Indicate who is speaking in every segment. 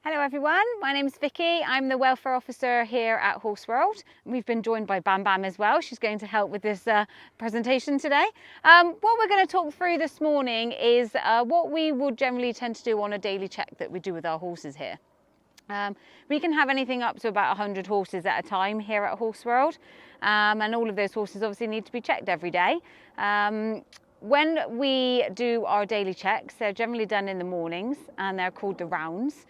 Speaker 1: Hello everyone, my name's Vicky. I'm the Welfare Officer here at Horse World. We've been joined by Bam Bam as well. She's going to help with this presentation today. What we're going to talk through this morning is what we would generally tend to do on a daily check that we do with our horses here. We can have anything up to about 100 horses at a time here at Horse World, and all of those horses obviously need to be checked every day. When we do our daily checks, they're generally done in the mornings and they're called the rounds.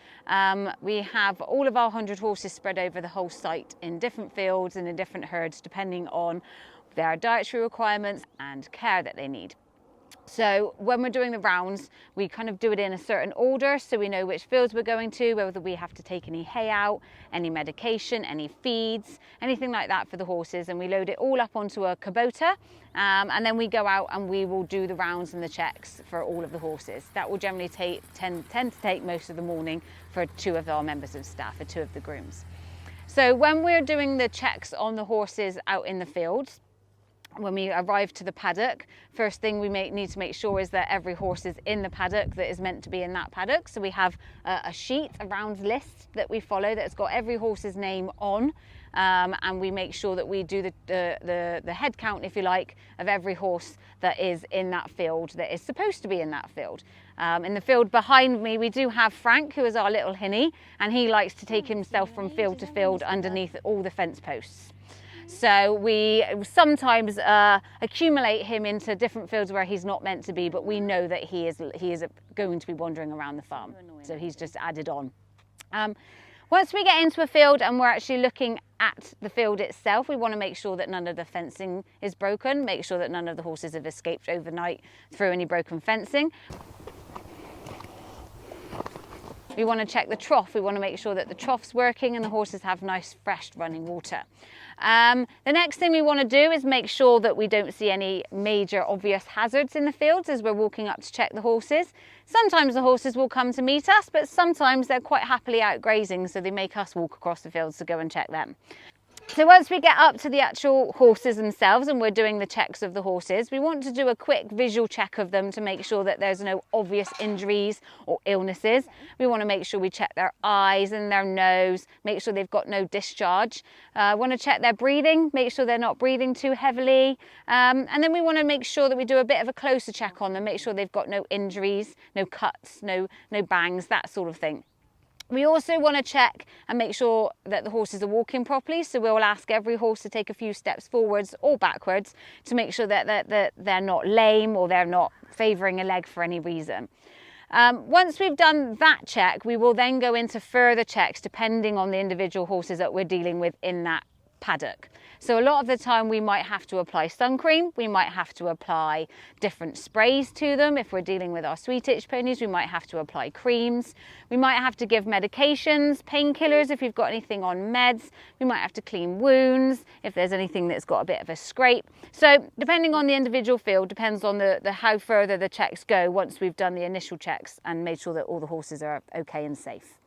Speaker 1: We have all of our 100 horses spread over the whole site in different fields and in different herds depending on their dietary requirements and care that they need. So when we're doing the rounds, we kind of do it in a certain order so we know which fields we're going to, whether we have to take any hay out, any medication, any feeds, anything like that for the horses, and we load it all up onto a Kubota, and then we go out and we will do the rounds and the checks for all of the horses. That will generally tend to take most of the morning for two of our members of staff, for two of the grooms. So when we're doing the checks on the horses out in the fields, when we arrive to the paddock, first thing we need to make sure is that every horse is in the paddock that is meant to be in that paddock. So we have a sheet, a rounds list that we follow that's got every horse's name on, and we make sure that we do the head count, if you like, of every horse that is in that field, that is supposed to be in that field. In the field behind me, we do have Frank, who is our little hinny, and he likes to take himself from field to field underneath all the fence posts. So we sometimes accumulate him into different fields where he's not meant to be, but we know that he is going to be wandering around the farm. So he's just added on. Once we get into a field and we're actually looking at the field itself, we want to make sure that none of the fencing is broken, make sure that none of the horses have escaped overnight through any broken fencing. We want to check the trough. We want to make sure that the trough's working and the horses have nice, fresh running water. The next thing we want to do is make sure that we don't see any major obvious hazards in the fields as we're walking up to check the horses. Sometimes the horses will come to meet us, but sometimes they're quite happily out grazing, so they make us walk across the fields to go and check them. So once we get up to the actual horses themselves and we're doing the checks of the horses, we want to do a quick visual check of them to make sure that there's no obvious injuries or illnesses. We want to make sure we check their eyes and their nose, make sure they've got no discharge. Want to check their breathing, make sure they're not breathing too heavily. And then we want to make sure that we do a bit of a closer check on them, make sure they've got no injuries, no cuts, no bangs, that sort of thing. We also want to check and make sure that the horses are walking properly, so we'll ask every horse to take a few steps forwards or backwards to make sure that they're not lame or they're not favouring a leg for any reason. Once we've done that check, we will then go into further checks depending on the individual horses that we're dealing with in that paddock. So a lot of the time we might have to apply sun cream, we might have to apply different sprays to them. If we're dealing with our sweet itch ponies, we might have to apply creams. We might have to give medications, painkillers if you've got anything on meds. We might have to clean wounds if there's anything that's got a bit of a scrape. So depending on the individual field, depends on the how further the checks go once we've done the initial checks and made sure that all the horses are okay and safe.